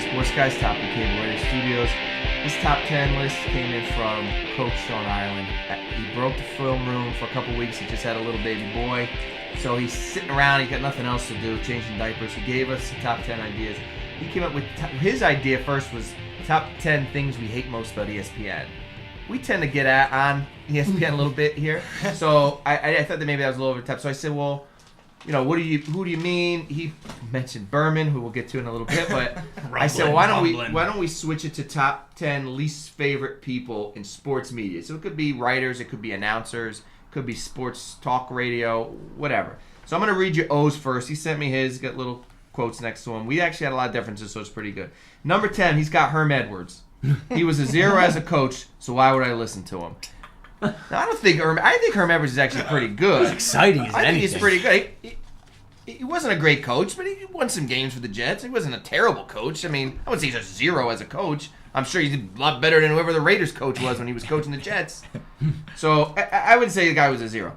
Sports Guys Top of Cable Radio Studios. This top 10 list came in from Coach Sean Ireland. He broke the film room for a couple weeks. He just had a little baby boy. So he's sitting around. He's got nothing else to do, changing diapers. He gave us the top 10 ideas. He came up with his idea first was top 10 things we hate most about ESPN. We tend to get on ESPN a little bit here. So I thought that maybe that was a little over the top. So I said, well, you know, who do you mean? He mentioned Berman, who we'll get to in a little bit, but I said, well, why don't we switch it to top 10 least favorite people in sports media? So it could be writers, it could be announcers, it could be sports talk radio, whatever. So I'm going to read you O's first. He sent me his, got little quotes next to him. We actually had a lot of differences, so it's pretty good. Number 10, he's got Herm Edwards. He was a 0 as a coach, so why would I listen to him? Now, I think Herm Edwards is actually pretty good. He's exciting as anything. I think he's pretty good. He wasn't a great coach, but he won some games for the Jets. He wasn't a terrible coach. I mean, I wouldn't say he's a 0 as a coach. I'm sure he did a lot better than whoever the Raiders coach was when he was coaching the Jets. So I would say the guy was a 0.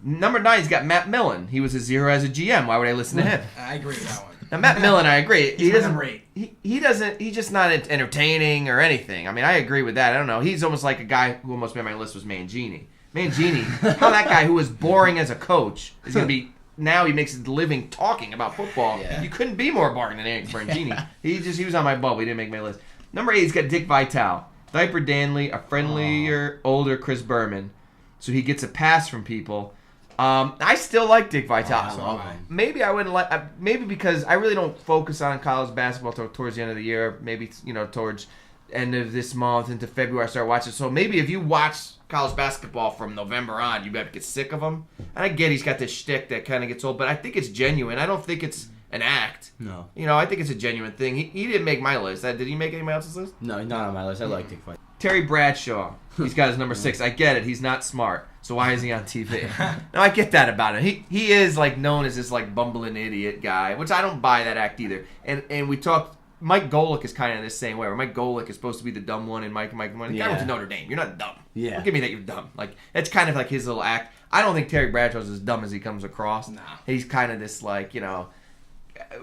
Number 9, he's got Matt Millen. He was a 0 as a GM. Why would I listen to him? I agree with that one. Now, Matt Millen, I agree. He doesn't rate. He's just not entertaining or anything. I mean, I agree with that. I don't know. He's almost like a guy who almost made my list was Mangini. Mangini, how that guy who was boring as a coach is going to be, now he makes his living talking about football. Yeah. You couldn't be more boring than Eric Mangini. Yeah. He was on my bubble. He didn't make my list. Number 8, he's got Dick Vitale. Diaper Danley, a friendlier, older Chris Berman. So he gets a pass from people. I still like Dick Vitale. Maybe I wouldn't like. Maybe because I really don't focus on college basketball towards the end of the year. Maybe towards end of this month into February I start watching. So maybe if you watch college basketball from November on, you better get sick of him. And I get he's got this shtick that kind of gets old, but I think it's genuine. I don't think it's an act. No. I think it's a genuine thing. He didn't make my list. Did he make anybody else's list? No, he's not on my list. I like Dick Vitale. Terry Bradshaw. He's got his number 6. I get it. He's not smart. So why is he on TV? No, I get that about him. He is like known as this like bumbling idiot guy, which I don't buy that act either. And we talked. Mike Golick is kind of the same way. Where Mike Golick is supposed to be the dumb one, and Mike. The guy went to Notre Dame. You're not dumb. Yeah. Don't give me that you're dumb. Like that's kind of like his little act. I don't think Terry Bradshaw's as dumb as he comes across. Nah. He's kind of this like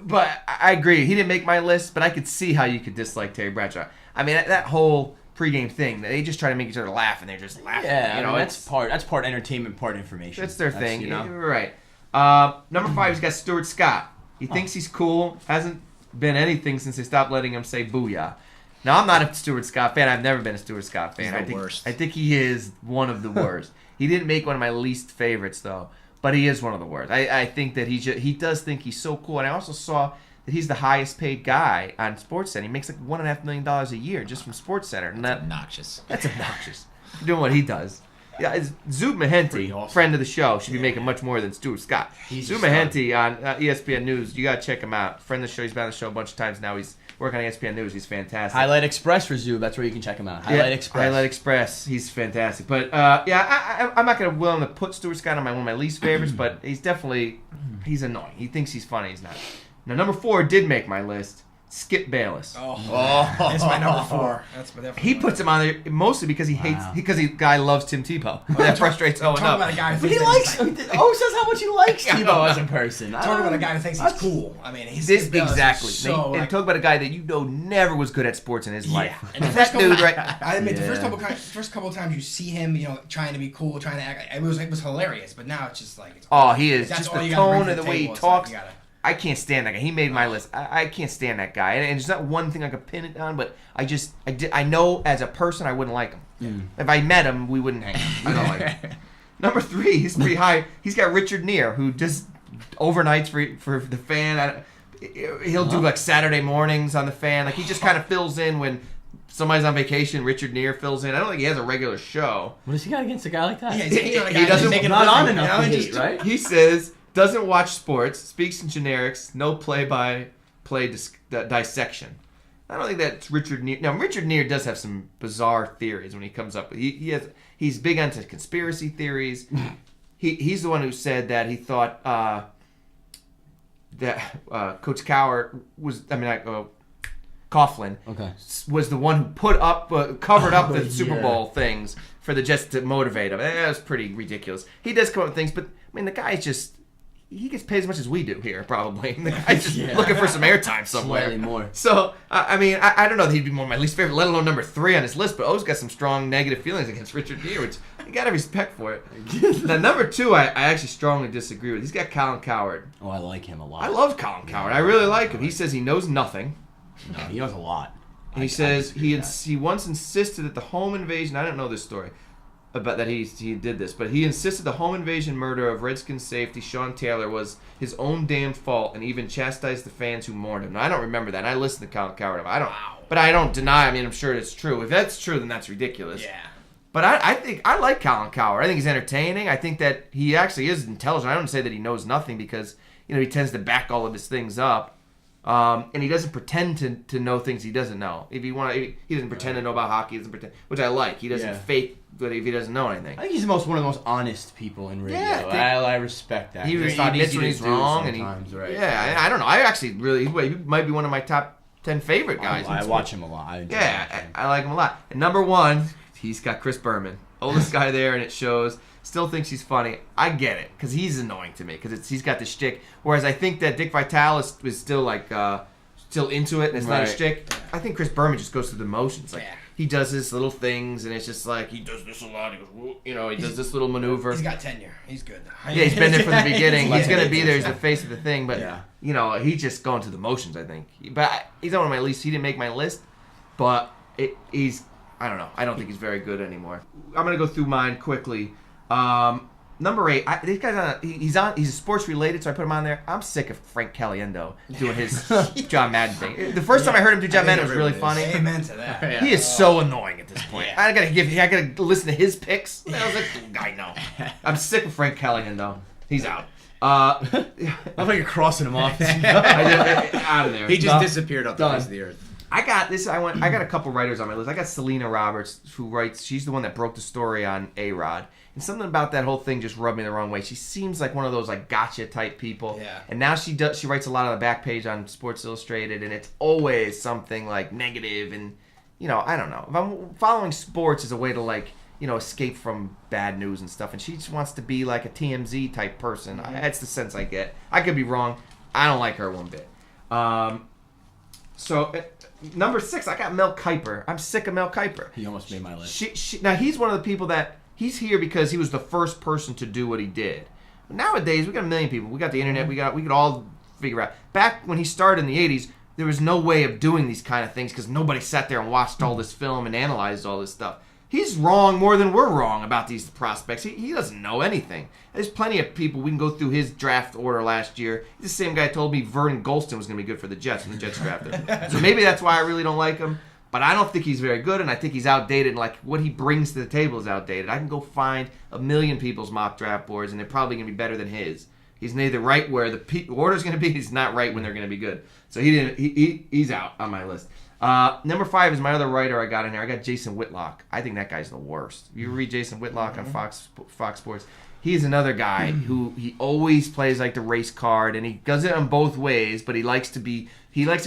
But I agree. He didn't make my list, but I could see how you could dislike Terry Bradshaw. I mean that whole pregame thing. They just try to make each other laugh, and they're just laughing. Yeah, that's part entertainment, part information. That's their thing. You're right. Number 5, he's got Stuart Scott. He thinks he's cool. Hasn't been anything since they stopped letting him say booyah. Now, I'm not a Stuart Scott fan. I've never been a Stuart Scott fan. He's the worst. I think he is one of the worst. He didn't make one of my least favorites, though. But he is one of the worst. I think that he does think he's so cool. And I also saw that he's the highest paid guy on SportsCenter. He makes like $1.5 million a year just from SportsCenter. And That's obnoxious. That's obnoxious. Doing what he does. Yeah, Zub Mehenti, awesome. friend of the show, should be making much more than Stuart Scott. He's Zub Mehenti on ESPN News. You got to check him out. Friend of the show. He's been on the show a bunch of times now. He's working on ESPN News. He's fantastic. Highlight Express for Zub. That's where you can check him out. Highlight Express. He's fantastic. But I'm not going to willing to put Stuart Scott on one of my least favorites, but he's annoying. He thinks he's funny. He's not. Now, number 4 did make my list. Skip Bayless. That's my number 4. That's my He puts him on there mostly because he hates the guy loves Tim Tebow. That frustrates Owen up. About a guy who But he likes. says how much he likes Tebow as a person. Talking about a guy who thinks he's cool. I mean, Exactly. So, and talk about a guy that never was good at sports in his life. And that dude, right? I admit, the first couple of times you see him, trying to be cool, trying to act, it was hilarious. But now it's just like, he is that's just all the you gotta bring tone to of the the way he table. It's talks. like, I can't stand that guy. He made my list. I can't stand that guy. And there's not one thing I could pin it on, but I know as a person I wouldn't like him. If I met him, we wouldn't hang out. I don't like him. Number 3, he's pretty high. He's got Richard Neer, who just overnights for the fan. He'll do like Saturday mornings on the fan. Like he just kind of fills in when somebody's on vacation. Richard Neer fills in. I don't think he has a regular show. What does he got against a guy like that? Yeah, he doesn't not on enough to hate, right? He says doesn't watch sports, speaks in generics, no play-by-play dissection. I don't think that's Richard Neer. Now, Richard Neer does have some bizarre theories when he comes up. He's big into conspiracy theories. He's the one who said that he thought that Coach Cowher was. Coughlin was the one who covered up the Super Bowl things for the Jets to motivate him. That was pretty ridiculous. He does come up with things, but the guy's just. he gets paid as much as we do here, probably. The guy's just looking for some airtime somewhere. Slightly more. So, I mean, I don't know that he'd be one of my least favorite, let alone number 3 on his list, but O's got some strong negative feelings against Richard Gere, which you got to respect for it. Now, number 2, I actually strongly disagree with. He's got Colin Cowherd. Oh, I like him a lot. I love Colin Cowherd. I really like him. He says he knows nothing. No, he knows a lot. And he says he once insisted that the home invasion, I don't know this story, about that he did this, but he insisted the home invasion murder of Redskins safety Sean Taylor was his own damn fault, and even chastised the fans who mourned him. Now, I don't remember that. I listened to Colin Cowherd. But I don't deny. I mean, I'm sure it's true. If that's true, then that's ridiculous. Yeah. But I think I like Colin Cowherd. I think he's entertaining. I think that he actually is intelligent. I don't say that he knows nothing because he tends to back all of his things up. And he doesn't pretend to know things he doesn't know. If he doesn't pretend to know about hockey. He doesn't pretend, which I like. He doesn't fake that if he doesn't know anything. I think he's one of the most honest people in radio. Yeah, I respect that. He admits when he's wrong, and right? Yeah, I don't know. I actually he might be one of my top 10 favorite guys. I watch him a lot. I like him a lot. And number 1, he's got Chris Berman, oldest guy there, and it shows. Still thinks he's funny. I get it, because he's annoying to me, because he's got the shtick. Whereas I think that Dick Vitale is still still into it, and it's not a shtick. I think Chris Berman just goes through the motions. He does his little things, and it's just like, he does this a lot. He goes, he does this little maneuver. He's got tenure. He's good. Yeah, he's been there from the beginning. He's going to be there. He's the face of the thing. But, he's just going through the motions, I think. But he's not one of my least. He didn't make my list. But he's, I don't know. I don't think he's very good anymore. I'm going to go through mine quickly. Number 8, this guy's he's sports related, so I put him on there. I'm sick of Frank Caliendo doing his John Madden thing. The first time I heard him do John Madden, it was really funny. Amen to that. He is so annoying at this point. Yeah. I gotta listen to his picks. I was like, I know. I'm sick of Frank Caliendo. He's out. I feel like you're crossing him off. Out of there. He just disappeared off the face of the earth. I got this. I got a couple writers on my list. I got Selena Roberts, who writes. She's the one that broke the story on A-Rod. And something about that whole thing just rubbed me the wrong way. She seems like one of those gotcha type people. Yeah. And now she writes a lot on the back page on Sports Illustrated, and it's always something negative. And I don't know. If I'm following sports as a way to escape from bad news and stuff, and she just wants to be like a TMZ type person. That's the sense I get. I could be wrong. I don't like her one bit. So number 6, I got Mel Kiper. I'm sick of Mel Kiper. He almost made my list. Now he's one of the people that. He's here because he was the first person to do what he did. Nowadays, we got a million people. We got the internet. We could all figure out. Back when he started in the 80s, there was no way of doing these kind of things because nobody sat there and watched all this film and analyzed all this stuff. He's wrong more than we're wrong about these prospects. He doesn't know anything. There's plenty of people. We can go through his draft order last year. He's the same guy told me Vernon Gholston was going to be good for the Jets when the Jets drafted him. So maybe that's why I really don't like him. But I don't think he's very good, and I think he's outdated, and what he brings to the table is outdated. I can go find a million people's mock draft boards, and they're probably going to be better than his. He's neither right where the order's going to be, he's not right when they're going to be good. So he's out on my list. Number 5 is my other writer I got in there. I got Jason Whitlock. I think that guy's the worst. If you read Jason Whitlock on Fox Sports, he's another guy who he always plays the race card, and he does it on both ways, but he likes to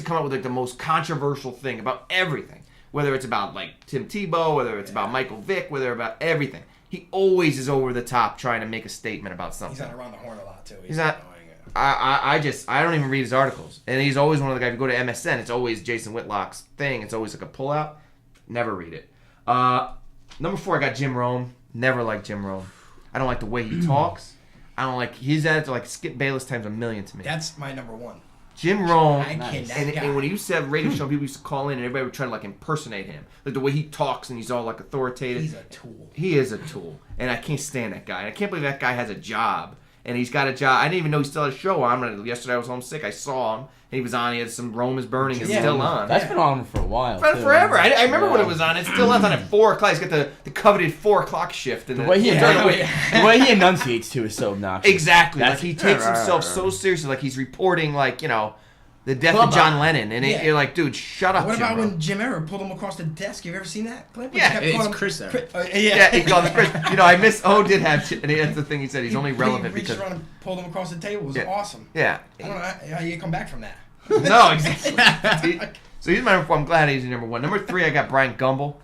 come up with the most controversial thing about everything. Whether it's about Tim Tebow, whether it's about Michael Vick, whether about everything. He always is over the top trying to make a statement about something. He's not around the horn a lot too. He's not. I don't even read his articles, and he's always one of the guys. If you go to MSN, it's always Jason Whitlock's thing. It's always a pullout. Never read it. Number 4, I got Jim Rome. Never liked Jim Rome. I don't like the way he talks. I don't like his attitude. Skip Bayless times a million to me. That's my number 1. Jim Rome, and when he used to have radio show, people used to call in and everybody would try to impersonate him. The way he talks and he's all authoritative. He's a tool. He is a tool. And I can't stand that guy. And I can't believe that guy has a job. And he's got a job. I didn't even know he still had a show on. Yesterday I was homesick. I saw him. And he was on. He had some Rome is Burning. It's still on. That's been on for a while. Forever. I remember when it was on. It's still on at 4 o'clock. He's got the coveted 4 o'clock shift. And the way he enunciates, too, is so obnoxious. Exactly. He takes himself so seriously. He's reporting, the death of John Lennon, and you're like, dude, shut up. What about when Jim Ehret pulled him across the desk? You've ever seen that clip? Yeah, it's Chris Ehret. He called him Chris. I miss. Did have, and that's the thing he said. He's only relevant because he reached around and pulled him across the table. It was awesome. Yeah. I don't know how you come back from that. No, exactly. So he's my number 4. I'm glad he's number 1. Number 3, I got Brian Gumbel.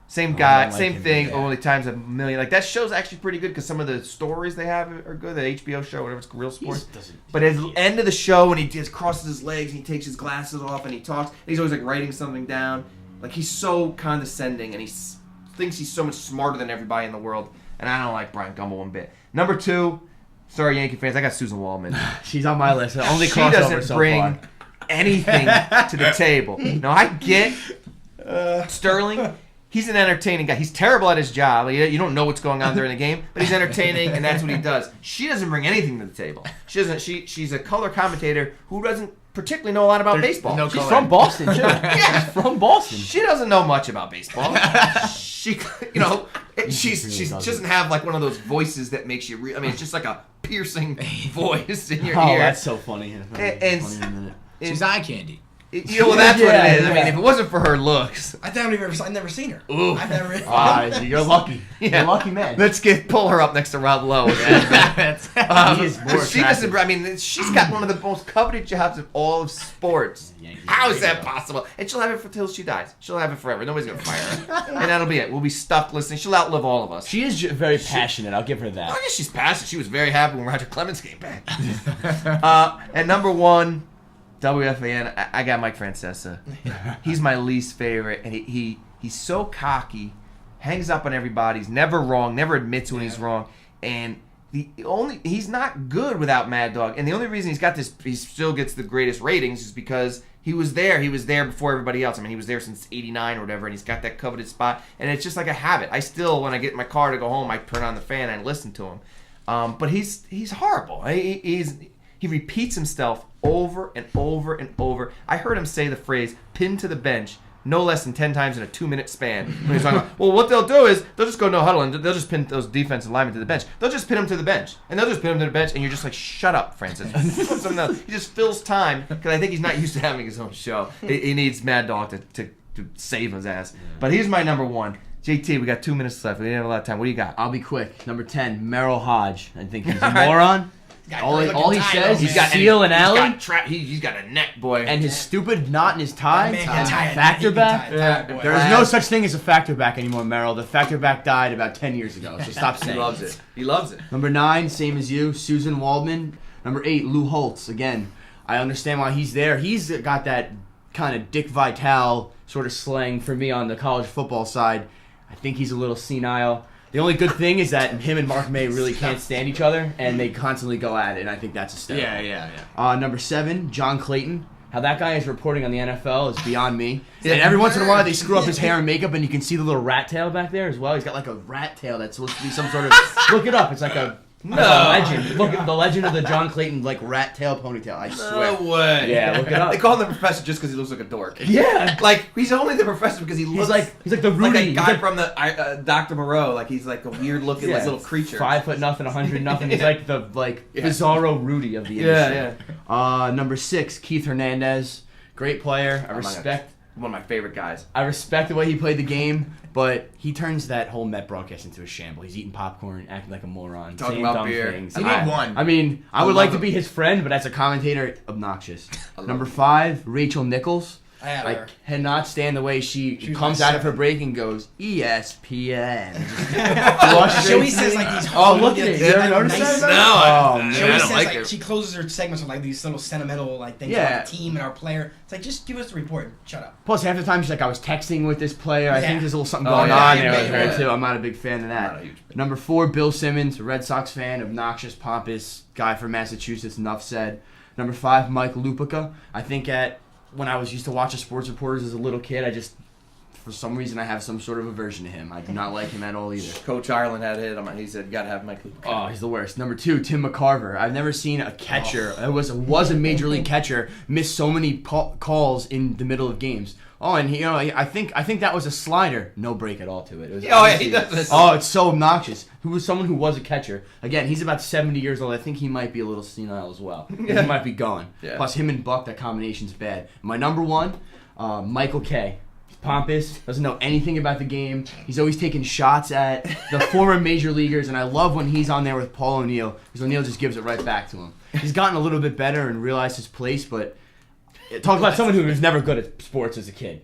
Same guy, like same him, thing, yeah. only times a million. Like that show's actually pretty good because some of the stories they have are good. The HBO show, whatever it's Real Sports. But at the end of the show, when he just crosses his legs, and he takes his glasses off, and he talks, and he's always like writing something down. Like he's so condescending, and he thinks he's so much smarter than everybody in the world. And I don't like Brian Gumbel one bit. Number 2, sorry Yankee fans, I got Susan Waldman. She's on my list. The only She crossover doesn't so bring far. anything to the table. Now I get Sterling. He's an entertaining guy. He's terrible at his job. You don't know what's going on during the game, but he's entertaining, and that's what he does. She doesn't bring anything to the table. She doesn't. She's a color commentator who doesn't particularly know a lot about baseball. no She's color. from Boston, too. She's from Boston. She doesn't know much about baseball. She she doesn't have like one of those voices that makes you. I mean, it's just like a piercing voice in your Oh, ear. that's so funny. And- Funny in a minute. She's eye candy. Well, that's what it is. Yeah. I mean, if it wasn't for her looks, I've never seen her. Ooh. I've never. You're lucky. Yeah. You're a lucky man. let's pull her up next to Rob Lowe. He is more She doesn't. attractive. I mean, she's got one of the most coveted jobs in all of sports. How is that possible? And she'll have it until she dies. She'll have it forever. Nobody's gonna fire her, and that'll be it. We'll be stuck listening. She'll outlive all of us. She is very passionate. I'll give her I that. guess she's passionate. She was very happy when Roger Clemens came back. At number 1, WFAN, I got Mike Francesa. He's my least favorite, and he's so cocky, hangs up on everybody. He's never wrong, never admits when he's wrong, and he's not good without Mad Dog. And the only reason he still gets the greatest ratings is because he was there. He was there before everybody else. I mean, he was there since '89 or whatever, and he's got that coveted spot. And it's just like a habit. I still, when I get in my car to go home, I turn on the fan and listen to him. But he's horrible. He repeats himself over and over and over. I heard him say the phrase "pinned to the bench" no less than 10 times in a 2-minute span. When he's talking about, well, what they'll do is they'll just go no huddle and they'll just pin those defensive linemen to the bench. They'll just pin them to the bench, and they'll just pin them to the bench, and you're just like, shut up, Francis. Something else. He just fills time because I think he's not used to having his own show. He needs Mad Dog to save his ass. But he's my number 1. JT, we got 2 minutes left. We didn't have a lot of time. What do you got? I'll be quick. Number 10, Merrill Hodge. I think he's a moron. All he says is seal and alley. He's got a neck, boy. And his stupid knot in his tie. Man can tie it. Factor He can back. tie it, boy. There is no such thing as a factor back anymore, Merrill. The factor back died about 10 years ago, so stop saying He loves it. He loves it. Number 9, same as you, Susan Waldman. Number 8, Lou Holtz. Again, I understand why he's there. He's got that kind of Dick Vitale sort of slang for me on the college football side. I think he's a little senile. The only good thing is that him and Mark May really can't stand each other, and they constantly go at it, and I think that's a step. Yeah. Number 7, John Clayton. How that guy is reporting on the NFL is beyond me. And every once in a while, they screw up his hair and makeup, and you can see the little rat tail back there as well. He's got like a rat tail that's supposed to be some sort of... Look it up. It's like a legend. Look at the legend of the John Clayton like rat tail ponytail. I swear. No way. Yeah, look it up. They call him the professor just because he looks like a dork. Yeah. Like, he's only the professor because he looks He's like the Rudy. like a He's guy like from the Dr. Moreau. Like, he's like a weird looking like little creature. 5 foot nothing, 100 nothing. He's like the bizarro Rudy of the industry. Number 6, Keith Hernandez. Great player. I respect. One of my favorite guys. I respect the way he played the game, but he turns that whole Met broadcast into a shamble. He's eating popcorn, acting like a moron, Talking saying about dumb beer. things. He made one. I mean, I would love like to him. be his friend, but as a commentator, obnoxious. love Number 5, Rachel Nichols. I had I her. cannot stand the way she was comes my out of her second. break and goes, ESPN. She always says like these. Oh, look at it. You ever noticed nice- that? No, Oh, man. She I always don't says like like her. she closes her segments with like these little sentimental like things Yeah. about the team and our player. It's like just give us the report. Shut up. Plus, half the time she's like, I was texting with this player. I Yeah. think there's a little something Oh, going yeah, on yeah, there with yeah. her, too. I'm not a big fan of I'm not that. a huge fan. Number 4, Bill Simmons, a Red Sox fan, obnoxious, pompous guy from Massachusetts, enough said. Number 5, Mike Lupica. I think when I was used to watching sports reporters as a little kid, for some reason, I have some sort of aversion to him. I do not like him at all either. Coach Ireland had a hit on. He said, "You gotta have Mike Lupica." Oh, he's the worst. Number 2, Tim McCarver. I've never seen a catcher. It was a major league catcher miss so many calls in the middle of games. Oh, and I think that was a slider. No break at all to it. It was Oh, yeah, obviously- he does this. Oh, it's so obnoxious. Who was someone who was a catcher? Again, he's about 70 years old. I think he might be a little senile as well. He might be going. Yeah. Plus, him and Buck, that combination's bad. My number 1, Michael Kay. He's pompous, doesn't know anything about the game. He's always taking shots at the former major leaguers, and I love when he's on there with Paul O'Neill, because O'Neill just gives it right back to him. He's gotten a little bit better and realized his place, but talk about someone who was never good at sports as a kid.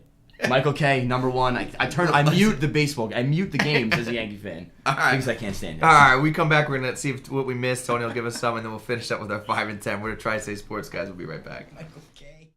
Michael K, number one. I mute the baseball. I mute the games as a Yankee fan. All right. Because I can't stand it. All right, we come back. We're going to see what we missed. Tony will give us some, and then we'll finish up with our 5 and 10. We're the Tri-State Sports guys. We'll be right back. Michael.